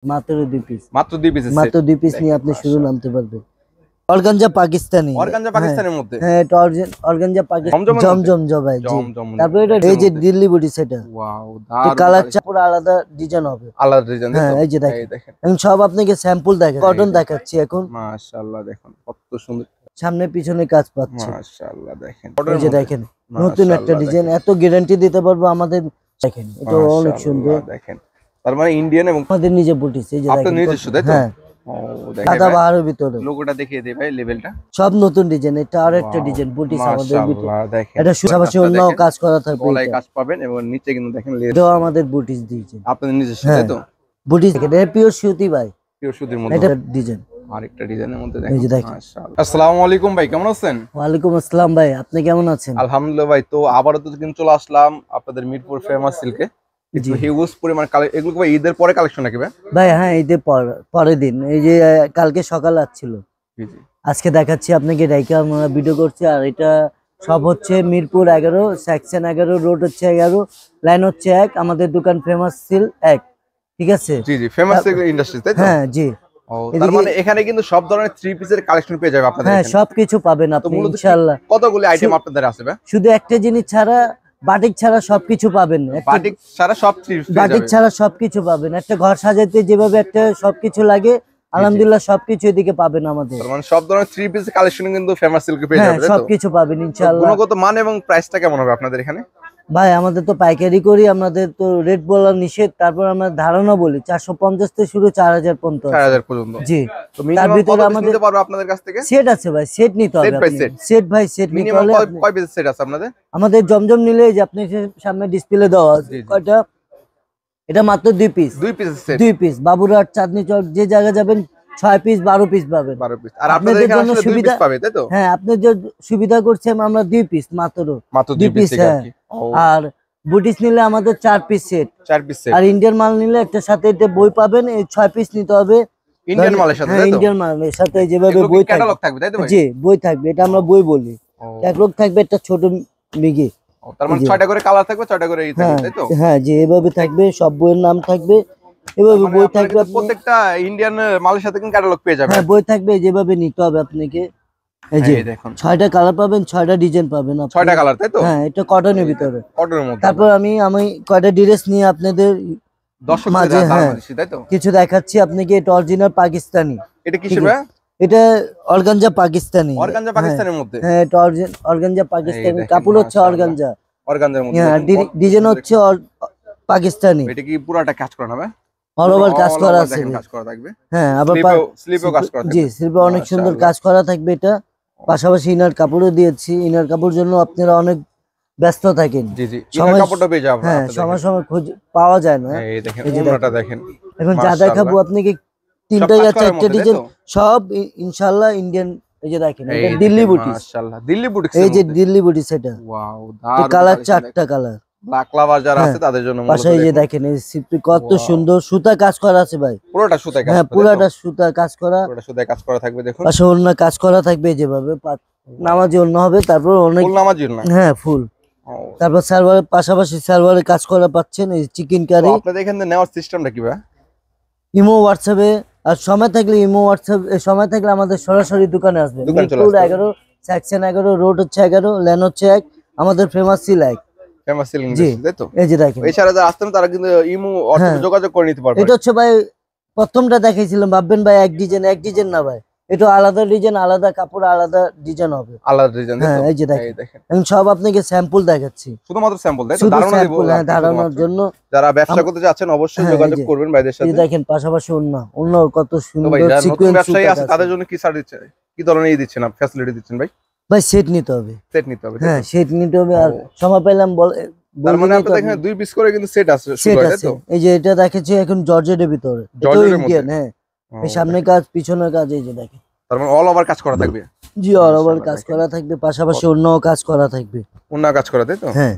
মাত্র 2 পিস, মাত্র 2 পিস, মাত্র 2 পিস নিয়ে আপনি শুরু নামতে পারবেন। অর্গানজা পাকিস্তানি, অর্গানজা পাকিস্তানের মধ্যে, হ্যাঁ এটা অর্গানজা পাকিস্তানি, জমজম জবাই জি। জমজম, তারপরে এটা এই যে দিল্লি বুটি সেটা, ওয়াও দারুণ কালার পুরো আলাদা ডিজাইন হবে, আলাদা ডিজাইন। হ্যাঁ এই যে দেখেন এখন সব আপনাকে স্যাম্পল দেখাচ্ছি, কটন দেখাচ্ছি এখন। মাশাআল্লাহ দেখুন কত সুন্দর, সামনে পিছনে কাজ পাচ্ছে, মাশাআল্লাহ দেখেন এই যে দেখেন নতুন একটা ডিজাইন, এত গ্যারান্টি দিতে পারবো আমাদের। দেখেন এটা অনেক সুন্দর, দেখেন তার মানে ইন্ডিয়ান এবং আমাদের নিজে বুটিস, এই যে দেখেন আপনার নিজস্ব, তাই তো? হ্যাঁ সাদা বাহারের ভিতরে লোগোটা দেখিয়ে দেই ভাই, লেভেলটা সব নতুন ডিজাইন, এটা আর একটা ডিজাইন বুটিস আমাদের বুটিস। মাশাআল্লাহ দেখেন এটা পাশাপাশি অন্য কাজ করা থাকবে, গলায় কাজ পাবেন এবং নিচে কিন্তু দেখেন এটা আমাদের বুটিস দিয়েছে আপনাদের নিজস্ব, তাই তো? বুটিস এটা পিওর সুতি ভাই, পিওর সুতির মধ্যে এটা ডিজাইন, আরেকটা ডিজাইনের মধ্যে এই যে দেখেন। দেখেন। মাশাআল্লাহ। আসসালামু আলাইকুম ভাই, কেমন আছেন? ওয়ালাইকুম আসসালাম ভাই, আপনি কেমন আছেন? আলহামদুলিল্লাহ ভাই। তো আবারও তো কিন্তু চলে আসলাম আপনাদের মিরপুর ফেমাস সিল্কে, কিন্তু হিউজ পরিমাণ এগুলো ভাই ঈদের পরে কালেকশন নাকি ভাই? ভাই হ্যাঁ ঈদের পরের দিন, এই যে কালকে সকালে আসছিল, জি জি আজকে দেখাচ্ছি আপনাকে, রাইকা আমরা ভিডিও করছি। আর এটা সব হচ্ছে মিরপুর 11, সেকশন 11, রোড হচ্ছে 11, লাইন হচ্ছে 1, আমাদের দোকান ফেমাস সিল 1, ঠিক আছে? জি জি ফেমাস সিল্ক ইন্ডাস্ট্রি, তাই তো? হ্যাঁ জি। ও তার মানে এখানে কিন্তু সব ধরনের 3 পিসের কালেকশন পেয়ে যাবে আপনাদের হ্যাঁ এখানে। সবকিছু পাবেন আপনি ইনশাআল্লাহ। কতগুলো আইটেম আপনাদের আছে ভাই? শুধু একটা জিনিস ছাড়া, বাটিক ছাড়া সবকিছু পাবেন। বাটিক ছাড়া সব 3 পিস, বাটিক ছাড়া সবকিছু পাবেন। একটা ঘর সাজাতে যেভাবে একটা সবকিছু লাগে, আলহামদুলিল্লাহ সবকিছু এদিকে পাবেন আমাদের। তার মানে সব ধরনের 3 পিসের কালেকশন কিন্তু ফেমাস সিল্কে পেয়ে যাবে, তাই তো? সবকিছু পাবেন ইনশাআল্লাহ। গুণগত মান এবং প্রাইসটা কেমন হবে আপনাদের এখানে? ভাই আমাদের তো পাইকারি করি, আমাদের তো রেট বলা নিষেধ, তারপর আমরা ধারণা বলি 450 থেকে শুরু 4000 পর্যন্ত, 4000 পর্যন্ত। জি। তো তার ভিতরে আমাদের নিতে পারবো আপনাদের কাছ থেকে? সেট আছে ভাই, সেট নিতে হবে আপনি, সেট ভাই সেট নিতে হলে কয় পিস সেট আছে আপনাদের? আমাদের জমজম নিলে যে আপনি সামনে ডিসপ্লে দেওয়া আছে কয়টা, এটা মাত্র 2 piece, 2 piece set, 2 piece. Baburhat, Chandni Chowk, যে জায়গা যাবেন 6 পিস 12 পিস পাবেন। 12 পিস। আর আপনাদের এখানে আসলে 2 পিস পাবে, তাই তো? হ্যাঁ আপনি যে সুবিধা করছেন, আমরা 2 পিস মাত্র 2 পিস। হ্যাঁ আর বুটিস নিলে আমাদের 4 পিস সেট, 4 পিস সেট। আর ইন্ডিয়ান মাল নিলে একটা সাথে এটা বই পাবেন, এই 6 পিস নিতে হবে ইন্ডিয়ান মালের সাথে, তাই তো? ইন্ডিয়ান মালের সাথে যেভাবে বই ক্যাটালগ থাকবে, তাই তো ভাই? জি বই থাকবে, এটা আমরা বই বলি। ক্যাটালগ থাকবে একটা ছোট মিগি, তার মানে 6টা করে কালার থাকবে, 6টা করে এই থাকবে, তাই তো? হ্যাঁ জি এভাবে থাকবে, সব বইয়ের নাম থাকবে, এভাবে বই থাকবে। প্রত্যেকটা ইন্ডিয়ান মালের সাথে কিন্তু ক্যাটালগ পেয়ে যাবেন। হ্যাঁ বই থাকবে, যেভাবে নিতে হবে আপনাকে। এই যে দেখুন 6টা কালার পাবেন, 6টা ডিজাইন পাবেন আপনি, 6টা কালার, তাই তো? হ্যাঁ এটা কটনের ভিতরে, কটনের মধ্যে। তারপর আমি কয়টা ড্রেস নিয়ে আপনাদের দর্শকদের জানাচ্ছি, তাই তো? কিছু দেখাচ্ছি আপনাকে। এটা অরিজিনাল পাকিস্তানি, এটা কিসের ভাই? এটা অর্গানজা পাকিস্তানি, অর্গানজা পাকিস্তানের মধ্যে। হ্যাঁ এটা অর্গানজা পাকিস্তানি, কাপড় হচ্ছে অর্গানজা, অর্গানজার মধ্যে। হ্যাঁ ডিজাইন হচ্ছে পাকিস্তানি। এটা কি পুরাটা কাজ করা হবে? অল ওভার কাজ করা আছে, কাজ করা থাকবে। হ্যাঁ আবার স্লিপও কাজ করা থাকবে। জি স্লিপে অনেক সুন্দর কাজ করা থাকবে। এটা পাশাপাশি ইনার কাপড়ও দিয়েছি, ইনার কাপড় জন্য আপনারা অনেক ব্যস্ত থাকেন। জি জি ইনার কাপড়টা পেয়ে যাবেন। হ্যাঁ সময় সময় খোঁজ পাওয়া যায় না। এই দেখেন ওনাটা দেখেন, এখন যা দেখাবো আপনাকে 3টা বা 4টা ডিজাইন, সব ইনশাআল্লাহ ইন্ডিয়ান। এই যে দেখেন এটা দিল্লি বুটিস, মাশাআল্লাহ দিল্লি বুটিস, এই যে দিল্লি বুটিস, এটা ওয়াও দারুণ কালার, 4টা কালার। ব্ল্যাক লাভার যারা আছে তাদের জন্য পাশে এই যে দেখেন এই সিপি কত সুন্দর সুতা কাজ করা আছে ভাই, পুরোটা সুতায় কাজ, হ্যাঁ পুরোটা সুতা কাজ করা, পুরোটা সুতায় কাজ করা থাকবে। দেখুন পাশে অন্য কাজ করা থাকবে, যেভাবে নামাজি অন্য হবে, তারপর অনেক ফুল নামাজি না, হ্যাঁ ফুল। তারপর সালোয়ারের পাশাপাশি সালোয়ারের কাজ করা পাচ্ছেন। এই চিকেন কারি। আপনাদের এখানে নেওয়ার সিস্টেমটা কি ভাই? ইমো হোয়াটসঅ্যাপে, আর সময় থাকলে ইমো হোয়াটসঅ্যাপ, সময় থাকলে আমাদের সরাসরি দোকানে আসবেন। মিরপুর 11, সেকশন 11, রোড হচ্ছে 11, লেন হচ্ছে 1, আমাদের famous seal 1, famous silk industry, তাই তো? এই যে দেখেন এছাড়া যারা আসতেন তারা কিন্তু ইমো হোয়াটসঅ্যাপে যোগাযোগ করে নিতে পারবে। এটা হচ্ছে ভাই প্রথমটা দেখাইছিলাম, ভাববেন ভাই এক ডিজাইন না ভাই, এটা আলাদা ডিজাইন, আলাদা কাপড়, আলাদা ডিজাইন হবে, আলাদা ডিজাইন। হ্যাঁ এই যে দেখেন এখন সব আপনাকে স্যাম্পল দেখাচ্ছি, শুধুমাত্র স্যাম্পল, তাই তো? ধারণা দিব, ধারণার জন্য। যারা ব্যবসা করতে যাচ্ছেন অবশ্যই যোগাযোগ করবেন ভাইদের সাথে। এই দেখেন পাশাপাশি অন্য কত সুন্দর সিকোয়েন্স ব্যবসায়ী আছে, তাদের জন্য কি সার্ভিস দিচ্ছে, কি ধরনের দিচ্ছেন আপনি, ফ্যাসিলিটি দিচ্ছেন ভাই? ভাই সেট নিতে হবে, সেট নিতে হবে, হ্যাঁ সেট নিতে হবে। আর সময় পেলাম তার মানে আপনাদের এখানে 2 পিস করে কিন্তু সেট আছে, তাই তো? এই যে এটা দেখেছি এখন জর্জেটের ভিতরে, এটা ইন্ডিয়ান, হ্যাঁ এই সামনে কাজ পিছনের কাজ, এই যে দেখেন তার মানে অল ওভার কাজ করা থাকবে। জি অল ওভার কাজ করা থাকবে, পাশাপাশি অন্য কাজ করা থাকবে, অন্য কাজ করা, তাই তো? হ্যাঁ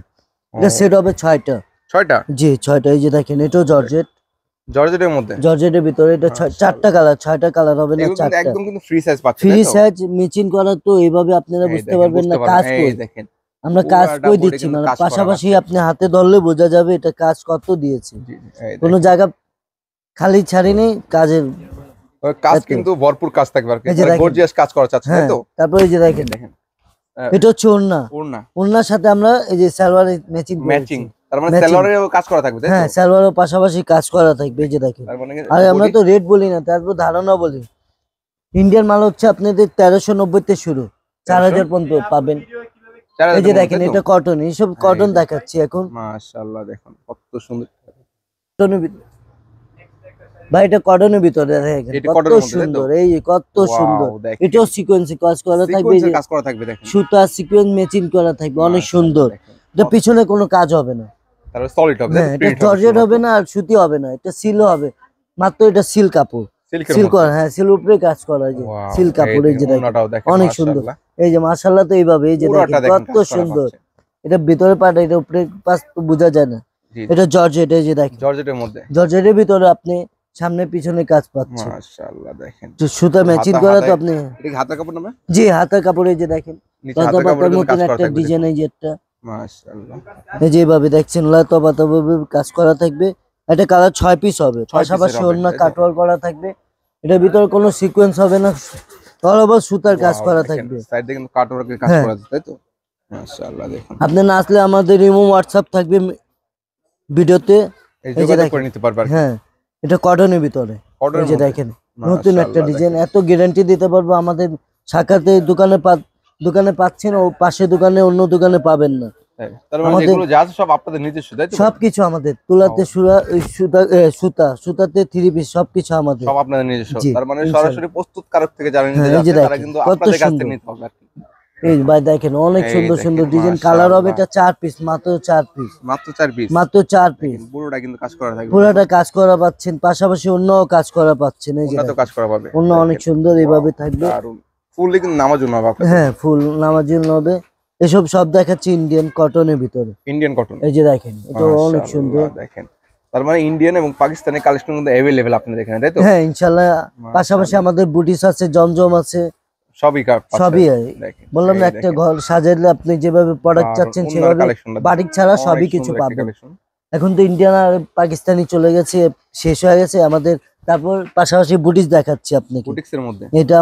এটা সেট হবে 6টা। 6টা? জি 6টা। এই যে দেখেন এটাও জর্জেটের মধ্যে, জর্জেটের ভিতরে, এটা 4টা কালার, 6টা কালার হবে না, 4টা একদম কিন্তু ফ্রি সাইজ পাচ্ছেন, ফ্রি সাইজ মেচিং করা। তো এইভাবে আপনারা বুঝতে পারবেন না কাজ কই, দেখেন আমরা কাজ কই দিচ্ছি, মানে পাশাপাশি আপনি হাতে ধরলে বোঝা যাবে এটা কাজ কত দিয়েছে। কোনো জায়গা খালি ছাড়িনি কাজের। কাজ এত। কিন্তু ভরপুর কাজ থাকবে আর কি, এই যে দেখেন। গর্জিয়াস কাজ করা চাচ্ছে তাই হ্যাঁ তো? তারপর এই যে দেখেন, দেখেন এটা হচ্ছে ওড়না। ওড়না ওড়নার সাথে আমরা এই যে সালোয়ার ম্যাচিং ম্যাচিং, তার মানে Matching। সেলরেও কাজ করা থাকবে তাই হ্যাঁ তো? সালোয়ারের পাশাপাশি কাজ করা থাকবে, এই যে দেখেন। তার মানে আর আমরা body- তো রেট বলি না, তারপর ধারণা বলি। ইন্ডিয়ান মাল হচ্ছে আপনাদের 1390 তে শুরু, 4000 পর্যন্ত পাবেন। 4000 এই যে মতো, দেখেন তাই তো? এটা কটন, এইসব হ্যাঁ, কটন এই যে। দেখাচ্ছি এখন। মাশাআল্লাহ দেখুন কত সুন্দর। কটনের ভাই এটা কটনের ভিতরে দেখেন এটা কত কটনের মধ্যে, তাই তো? সুন্দর, এই যে কত সুন্দর। ওয়াও দেখেন, এটাও সিকোয়েন্সে কাজ করা থাকবে, এই সিকোয়েন্সের যে কাজ করা থাকবে দেখেন। সুতা সিকোয়েন্স ম্যাচিং করা থাকবে, অনেক মাশাআল্লাহ সুন্দর। দেখেন। এটা পিছনে কোনো কাজ হবে না। তারপরে সলিড হবে, হ্যাঁ এটা জর্জেট হবে না আর সুতি হবে না, এটা সিলও হবে। মাত্র এটা সিল কাপড়, সিল্কের সিল মধ্যে। করা, হ্যাঁ সিল উপরে কাজ করা, এই যে ওয়াও, সিল কাপড়, এই যে দেখেন ওড়নাটাও দেখেন অনেক সুন্দর। মাশাআল্লাহ। এই যে মাশাআল্লাহ, তো এইভাবে এই যে পুরোটা দেখেন দেখেন কত কাজ করা সুন্দর। হচ্ছে। এটা ভিতরে পাটা, এটা উপরে পাশ তো বোঝা যায় না। জি, এটা জর্জেট, এই যে দেখেন জর্জেটের মধ্যে। জর্জেটের ভিতরে আপনি সামনে পিছনে কাজ পাচ্ছেন। মাশাআল্লাহ দেখেন। তো সুতা ম্যাচিং হাতা- করা তো হাতায়- আপনি, এটা কি হাতের কাপড় নামে? জি হাতের কাপড়, এই যে দেখেন নিচে লতা হাতের পাতার কাপড়ের মতন কাজ করা একটা থাকবে ডিজাইন, দেখুন। এই যে একটা, মাশাআল্লাহ। এই যে এইভাবে দেখছেন লতা পাতা ভাবে কাজ করা থাকবে। এটা কালার 6 পিস হবে, 6 পিসের পাশাপাশি হবে, অন্য তাই তো? কাটওয়ার করা থাকবে। এটার ভিতরে কোনো সিকোয়েন্স হবে না, অল ওভার সুতার কাজ ওয়াও, করা দেখেন, থাকবে। সাইডে কিন্তু কাটওয়ার্কের কাজ হ্যাঁ। করা আছে তাই তো? মাশাআল্লাহ দেখুন। আপনি না আসলে আমাদের ইমো হোয়াটসঅ্যাপ থাকবে ভিডিওতে, এই এই যে যোগাযোগ দেখেন। করে নিতে পারবে আর কি। হ্যাঁ এটা কটনের ভিতরে, কটনের এই যে মধ্যে। দেখেন নতুন একটা মাশাআল্লাহ ডিজাইন, দেখেন। এত গ্যারান্টি দিতে পারবো আমাদের শাখাতে দোকানে পাচ্ছেন, ও পাশে দোকানে অন্য দোকানে পাবেন না। তাই। তার মানে আমাদের- এগুলো যা আছে সব আপনাদের নিজস্ব তাই তো? সবকিছু আমাদের তুলাতে সুতাতে 3 পিস সবকিছু আমাদের। সব আপনাদের নিজস্ব। জি, তার মানে ইনশাআল্লাহ। সরাসরি প্রস্তুতকারক থেকে যারা হ্যাঁ, নিজেরা এই যে আছে তারা দেখেন, কিন্তু কত আপনাদের কাছ থেকে সুন্দর। নিতে হবে আর কি। এই ভাই দেখেন অনেক এই সুন্দর দেখেন, সুন্দর ডিজাইন, কালার হবে। মাশাআল্লাহ। এটা 4 পিস, মাত্র 4 পিস, মাত্র 4 পিস। মাত্র 4 পিস। দেখেন পুরোটা কিন্তু কাজ করা থাকবে। পুরোটা কাজ করা পাচ্ছেন, পাশাপাশি অন্যও কাজ করা পাচ্ছেন, এই যে উন্নত দেখেন। কাজ করা পাবে। অন্য অনেক দেখেন, সুন্দর এইভাবে থাকবে। দারুণ। ফুললি কিন্তু নামার জন্য হবে আপনাদের। হ্যাঁ ফুল নামার জন্য হবে। এসব সব দেখাচ্ছি ইন্ডিয়ান কটনের ভিতরে, ইন্ডিয়ান কটন। এই যে দেখেন এটা অনেক সুন্দর। দেখেন। তার মানে ইন্ডিয়ান এবং পাকিস্তানি কালেকশন কিন্তু अवेलेबल আপনাদের এখানে তাই তো? হ্যাঁ ইনশাল্লাহ। পাশাপাশি আমাদের বুটিস আছে, জমজম আছে, সবই সবই দেখেন। বললাম না একটা ঘর সাজাইলে আপনি যেভাবে প্রোডাক্ট চাচ্ছেন সেভাবে, বাটিক ছাড়া সবই কিছু পাবেন। এখন তো ইন্ডিয়ান আর পাকিস্তানি চলে গেছে, শেষ হয়ে গেছে আমাদের। তারপর পাশাপাশি বুটিস দেখাচ্ছি আপনাকে, বুটিক্সের মধ্যে। এটা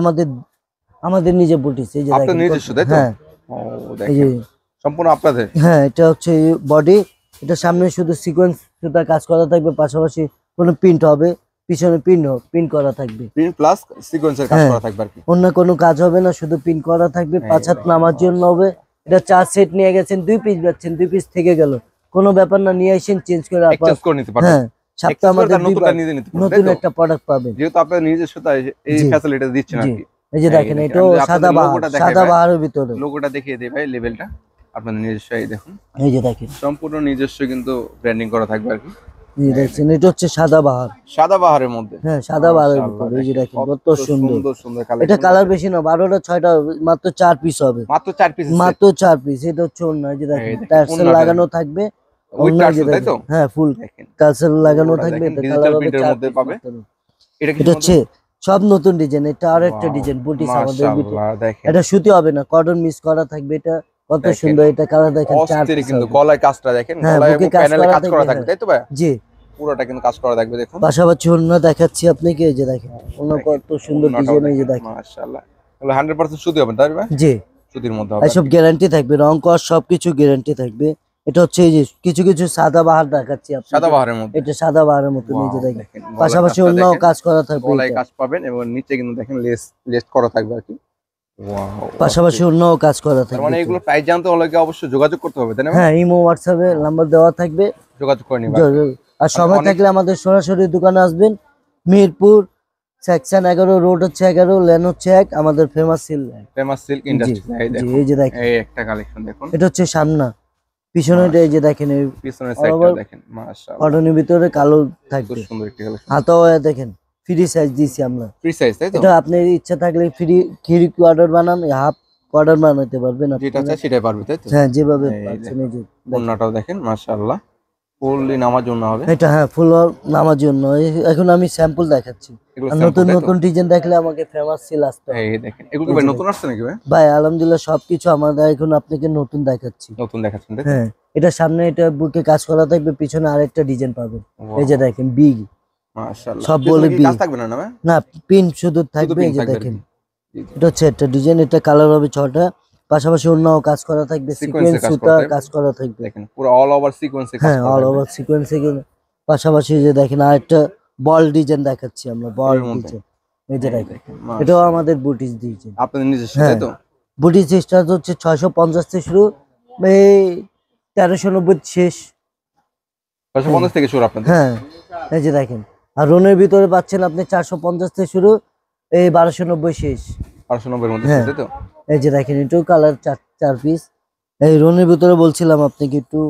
আমাদের নিজের বুটিস, এই যে আপনাদের দেখেন। নিজস্ব তাই তো? হ্যাঁ ও এই যে, দেখেন সম্পূর্ণ আপনাদের। হ্যাঁ এটা হচ্ছে বডি, এটা সামনে শুধু সিকোয়েন্স সুতা কাজ করা থাকবে, পাশাপাশি কোনো প্রিন্ট হবে, পিছনে প্রিন্ট করা থাকবে। প্রিন্ট প্লাস সিকোয়েন্সের কাজ হ্যাঁ। করা থাকবে আর কি। অন্য কোনো কাজ হবে না, শুধু প্রিন্ট করা থাকবে। 5 হাত নামার জন্য হবে। এটা 4 সেট নিয়ে গেছেন, 2 পিস যাচ্ছেন, 2 পিস থেকে গেল, কোনো ব্যাপার না, নিয়ে আসেন চেঞ্জ করে এক্সচেঞ্জ করে নিতে পারবেন। হ্যাঁ সপ্তাহ Exchange করে আমাদের তার নতুনটা নিজে নিতে পারবেন, নতুন তাই তো? একটা প্রোডাক্ট পাবেন। যেহেতু আপনাদের নিজস্ব তাই এই জি। ফ্যাসিলিটি দিচ্ছেন আর জি। কি। এই যে এই দেখেন দেখেন, এটাও আমি আপনাদের সাদা বাহার, লোগোটা দেখাই সাদা ভাই। বাহারের ভিতরে, লোগোটা দেখিয়ে দেই ভাই, লেভেলটা আপনাদের নিজস্ব। এই দেখুন এই যে দেখেন, সম্পূর্ণ নিজস্ব কিন্তু ব্র্যান্ডিং করা থাকবে আর কি। এই যে দেখছেন এটা হচ্ছে সাদা বাহার। সাদা বাহারের মধ্যে। হ্যাঁ সাদা বাহারের মাশাআল্লাহ, ভিতরে, এই যে দেখেন কত সুন্দর। সুন্দর সুন্দর কালেকশন। এটা কালার বেশি না, 12টা 6টা, মাত্র 4 পিস হবে, মাত্র 4 পিস। মাত্র 4 পিস। এটা হচ্ছে অন্য, এই যে এই দেখেন দেখেন, টার্সেল ওড়নাটা লাগানো থাকবে, উইথ অন্য, এই যে টার্সেল তাই তো? দেখেন, হ্যাঁ ফুল দেখেন টার্সেল লাগানো পুরোটা থাকবে। দেখেন, এটা ডিজিটাল কালার হবে প্রিন্টের 4 মধ্যে পিস পাবে। মাত্র। এটা কি এটা হচ্ছে সব নতুন ডিজাইন, এটা আর একটা ডিজাইন বুটিস আমাদের ভিতরে। মাশাআল্লাহ দেখেন এটা সুতি হবে না, কটন মিক্স করা থাকবে। এটা কত দেখেন, সুন্দর, এটা কালার দেখেন 4 অস্থির পিস কিন্তু হবে। গলায় কাজটা দেখেন, হ্যাঁ, গলায় বুকে এবং কাজ প্যানেলে করা কাজ করা থাকবে, থাকবে হ্যাঁ। তাই তো ভাই? জি, পুরোটা কিন্তু কাজ করা থাকবে দেখুন। পাশাপাশি অন্য দেখাচ্ছি আপনাকে, এই যে দেখেন অন্য কত সুন্দর ওড়নাটাও ডিজাইন, এই যে দেখেন। মাশাআল্লাহ। তাহলে 100% সুতি হবে তাই ভাই? জি, সুতির মধ্যে হবে। এসব গ্যারান্টি থাকবে, রং কস সবকিছু গ্যারান্টি থাকবে। এটা হচ্ছে এই যে কিছু কিছু সাদা বাহার দেখাচ্ছি আপনাকে, সাদা বাহারের মধ্যে। এটা সাদা বাহারের মতো, এই যে Wow, দেখেন। দেখেন, গলায় পাশাপাশি কাজটা অন্য দেখেন, কাজ করা থাকবে, গলায় এটা। কাজ পাবেন এবং নিচে কিন্তু দেখেন লেস করা থাকবে আর কি। ওয়াও, পাশাপাশি অন্য কাজ করা তার মানে থাকবে। এগুলো প্রাইস জানতে হলে কি অবশ্যই যোগাযোগ করতে হবে তাই না? হ্যাঁ ইমো হোয়াটসঅ্যাপে নাম্বার দেওয়া থাকবে, যোগাযোগ করে নিবা। আর সময় অনেক- থাকলে আমাদের সরাসরি দোকানে আসবেন। মিরপুর সেকশন 11, রোড হচ্ছে 11, লেন হচ্ছে 1, আমাদের famous seal. Famous silk industry. এই জি, দেখুন এই যে দেখেন এই একটা কালেকশন দেখুন। এটা হচ্ছে সামনা, পিছনে এই যে দেখেন এই পিছনের all সাইডটা over দেখেন মাশাআল্লাহ। কটনের ভিতরে কালো খুব থাকবে। সুন্দর একটি কালেকশন। হাতাও দেখেন ফ্রি সাইজ দিয়েছি আমরা। ফ্রি সাইজ তাই তো? এটা আপনার ইচ্ছা থাকলে ফ্রি কোয়ার্টার বানান, হাফ কোয়ার্টার বানাতে পারবেন যেটা আপনারা। চাই সেটাই পারবে তাই তো? হ্যাঁ যেভাবে এই পাচ্ছেন, এই যে দেখেন। ওড়নাটাও দেখেন মাশাআল্লাহ, ফুললি নামার জন্য হবে। এটা হ্যাঁ ফুল নামার জন্য। এখন আমি স্যাম্পল দেখাচ্ছি, এগুলো আর sample, নতুন তাই তো? নতুন ডিজাইন দেখলে আমাকে ফেমাস সিল আসতে হবে। এই দেখেন এগুলো কি ভাই নতুন আসছে নাকি ভাই? ভাই আলহামদুলিল্লাহ সবকিছু আমাদের এখন আপনাকে নতুন দেখাচ্ছি। নতুন দেখাচ্ছেন তাই তো? হ্যাঁ এটা সামনে এটা বুকে কাজ করা থাকবে, পিছনে আরেকটা ডিজাইন পাবেন। এই যে Wow, দেখেন বিগ, মাশাআল্লাহ সব পিছনে বলে কি কাজ থাকবে না না ভাই? না, পিন শুধু থাকবে, pin এই যে থাকবে আর দেখেন কি। জি, জি। এটা হচ্ছে একটা ডিজাইন, এটা কালার হবে 6টা, পাশাপাশি অন্যও কাজ করা থাকবে, সিকোয়েন্সে সিকোয়েন্স কাজ সুতা করা থাকবে। কাজ করা থাকবে। দেখেন পুরো অল ওভার সিকোয়েন্সে কাজ হ্যাঁ, করা অল থাকবে ওভার সিকোয়েন্সে গেলে পাশাপাশি যে দেখেন আরেকটা বল ডিজাইন দেখাচ্ছি আমরা, বল এর মধ্যে। ডিজাইন এই যে এই দেখেন, দেখেন এটাও মাশাআল্লাহ আমাদের বুটিক ডিজাইন। আপনাদের নিজস্ব হ্যাঁ, তাই তো? বুটিক স্টার্ট হচ্ছে 650 থেকে শুরু, এই 1390 শেষ। 550 থেকে শুরু আপনাদের। হ্যাঁ, এই যে দেখেন, আর রুনের ভিতরে পাচ্ছেন আপনি 450 থেকে শুরু, এই 1290 শেষ। 590 এর মধ্যে হ্যাঁ, তাই তো? এই যে দেখেন এটাও কালার চার পিস। এই রুনের ভিতরে বলছিলাম আপনাকে একটু,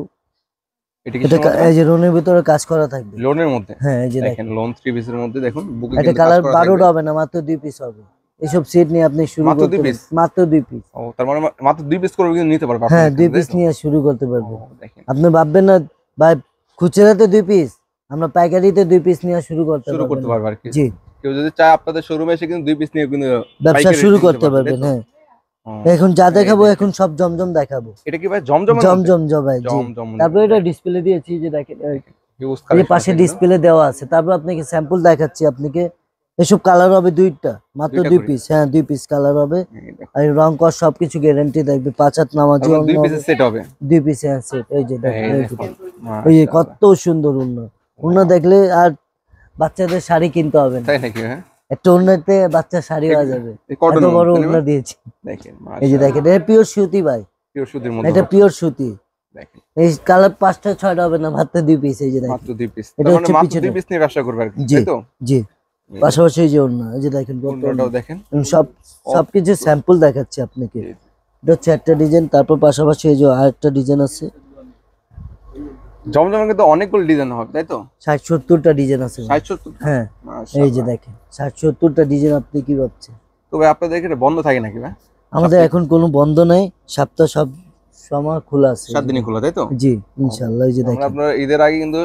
এটা কি এটা এই যে রুনের ভিতরে কাজ করা থাকবে। লোনের মধ্যে? হ্যাঁ, এই যে দেখেন দেখেন লোন 3 পিসের মধ্যে দেখুন বুকে এটা কিন্তু কাজ কালার করা 12টা থাকবে। হবে না, মাত্র 2 পিস হবে। এইসব সেট নিয়ে আপনি শুরু মাত্র করতে 2 পারেন, পিস? মাত্র 2 পিস। ও তার মানে মাত্র 2 পিস করে কিন্তু নিতে পারবে হ্যাঁ, আপনাদের 2 কাছে, পিস তাই তো? নিয়ে শুরু করতে ও পারবেন। দেখেন আপনি ভাববেন না ভাই খুচরাতে 2 পিস, আমরা পাইকারিতে 2 পিস নিয়ে শুরু করতে শুরু করতে পারবেন। পারবে আর কি। জি, কেউ যদি চায় আপনাদের শোরুমে এসে কিন্তু 2 পিস নিয়ে কিন্তু ব্যবসা পাইকারি শুরু রেটে নিতে করতে পারবে, তাই পারবেন। তো? হ্যাঁ, ও, এখন যা এই দেখাবো, দেখেন। এখন সব জমজম দেখাবো। এটা কি ভাই জমজমের মধ্যে? জমজম জবাই, জি। জমজম তারপরে এটা ডিসপ্লে দিয়েছি, যে দেখেন হিউজ এই যে কালেকশন পাশে আছে কিন্তু। ডিসপ্লে দেওয়া আছে। তারপর আপনাকে স্যাম্পল দেখাচ্ছি আপনাকে, এসব কালার হবে 2টা, মাত্র 2টা 2 করে? পিস। হ্যাঁ, 2 পিস কালার হবে, এই দেখুন। আর রং কস সবকিছু গ্যারান্টি থাকবে, 5 হাত তার নামাজি মানে অন্য 2 হবে, পিসের সেট হবে। 2 পিস সেট। এই যে দেখেন, এই এই যে দেখুন এই যে মাশাআল্লাহ। কত সুন্দর উন্না দেখলে আর বাচ্চাদের শাড়ি কিনতে হবে না, তাই নাকি? হ্যাঁ একটা উন্নাতে বাচ্চা শাড়ি হয়ে যাবে, এই কটন এত বড় মধ্যে উন্না দিয়েছি। দেখেন এই যে দেখেন, এটা পিওর সুতি ভাই, পিওর সুতির মধ্যে এটা হবে। পিওর সুতি। দেখেন এই কালার 5টা 6টা হবে না, মাত্র 2 পিস। এই যে দেখেন, মাত্র 2 পিস। এটা তার মানে হচ্ছে মাত্র পিছনে। 2 পিস নিয়ে ব্যবসা করবে আর কি, জি, তাই তো? জি। পাশাপাশি এই যে ওড়না, এই যে দেখেন কত অন্যটাও দেখেন। সবকিছু স্যাম্পল দেখাচ্ছি আপনাকে। জি। এটা হচ্ছে একটা ডিজাইন, তারপর পাশাপাশি এই যে আরেকটা ডিজাইন আছে, জমজমে কিন্তু অনেকগুলো ডিজাইন হবে, তাই তো? 60-70টা ডিজাইন আছে ভাই। 60-70? হ্যাঁ, এই মাশাআল্লাহ। যে দেখেন 60-70টা ডিজাইন, আপনি কি ভাবছেন? তো ভাই আপনাদের এখানে বন্ধ থাকে নাকি ভাই? আমাদের এখন কোনো বন্ধ নাই, সপ্তাহ সব সময় খোলা আছে। 7 দিনই খোলা, তাই তো? জি, ইনশাআল্লাহ। এই যে আমরা দেখেন, আপনারা ঈদের আগে কিন্তু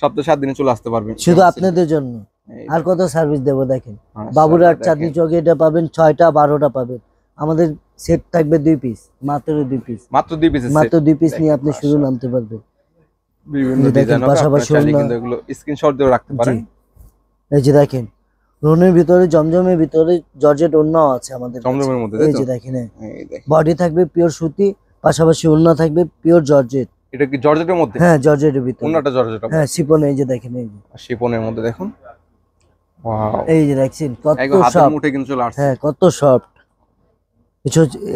সপ্তাহে 7 দিনে চলে আসতে পারবেন। শুধু আপনাদের জন্য এই আর কত সার্ভিস দেবো দেখেন। মাশাআল্লাহ, বাবুরহাট দেখেন। চাঁদনি চৌকে এটা পাবেন 6টা 12টা পাবেন। আমাদের সেট থাকবে 2 পিস, মাত্র 2 পিস। মাত্র 2 পিসের সেট। মাত্র 2 পিস নিয়ে আপনি দেখেন, শুরু মাশাআল্লাহ। নামতে পারবেন। বিভিন্ন এই যে দেখেন, ডিজাইন হবে, আপনারা পাশাপাশি চাইলে অন্য- কিন্তু এগুলো স্ক্রিনশট দিয়েও রাখতে পারেন। জি, এই যে দেখেন রুনের ভিতরে, জমজমের ভিতরে জর্জেট ওড়নাও আছে আমাদের কাছে। জমজমের মধ্যে, তাই এই তো? যে দেখেন, এই দেখেন। বডি থাকবে পিওর সুতি, পাশাপাশি ওড়না থাকবে পিওর জর্জেট। এটা কি জর্জেটের মধ্যে? হ্যাঁ, জর্জেটের ভিতরে। ওন্নাটা জর্জেট হবে। হ্যাঁ, শিপনে। এই যে দেখেন, এই যে শিপনের মধ্যে দেখুন। ওয়াও। এই যে দেখছেন কত একদম হাতের সফট। মুঠে কিন্তু চলে আসছে। হ্যাঁ, কত সফট।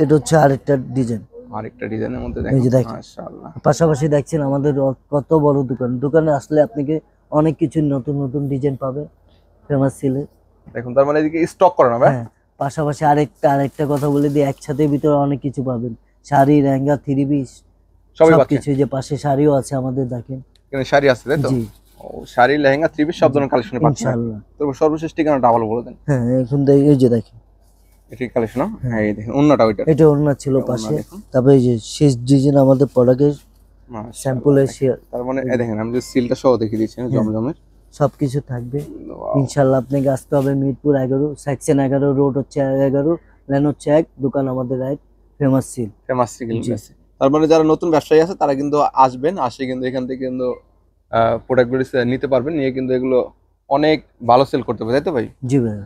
এটা হচ্ছে আরেকটা ডিজাইন। আরেকটা ডিজাইনের মধ্যে এই যে দেখুন। দেখেন, মাশাআল্লাহ। পাশাপাশি দেখছেন আমাদের কত বড় দোকান। দোকানে আসলে আপনাকে অনেক কিছু নতুন নতুন ডিজাইন পাবে ফেমাস সিলে। দেখুন তার মানে এদিকে স্টক করে না ভাই? হ্যাঁ, পাশাপাশি আরেকটা কথা বলে দিই, একসাথে ভিতরে অনেক কিছু পাবেন, শাড়ি, লেহেঙ্গা, 3 পিস সবই পাচ্ছেন। সবকিছু। যে পাশে শাড়িও আছে আমাদের, দেখেন। এখানে শাড়ি আছে, তাই তো? জি, ও শাড়ি, লেহেঙ্গা, 3 পিস সব ধরনের কালেকশন পাচ্ছেন। ইনশাআল্লাহ। তো সর্বশেষ ঠিকানাটা আবার বলে দেন। হ্যাঁ, এখন এই যে দেখেন, এটি কালেকশন। হ্যাঁ এই দেখুন ওন্নাটা ওইটা। এটা ওড়না ছিল ওড়না পাশে। দেখুন। তারপরে এই যে শেষ ডিজাইন আমাদের প্রোডাক্টের মাশাআল্লাহ। স্যাম্পলের তার মানে এই দেখেন আমি যে সিলটা সহ দেখিয়ে দিচ্ছি জমজমের। সবকিছু থাকবে ওয়াও। ইনশাআল্লাহ। আপনাকে আসতে হবে মিরপুর 11, সেকশন 11, রোড হচ্ছে 11, লেন হচ্ছে 1, দোকান আমাদের 1, ফেমাস সিল। ফেমাস সিগেল জি। আছে। তার মানে যারা নতুন ব্যবসায়ী আছে তারা কিন্তু আসবেন, আসে কিন্তু এখান থেকে কিন্তু প্রোডাক্টগুলো নিতে পারবেন, নিয়ে কিন্তু এগুলো অনেক ভালো সেল করতে পারবে, তাই তো ভাই? জি ভাই।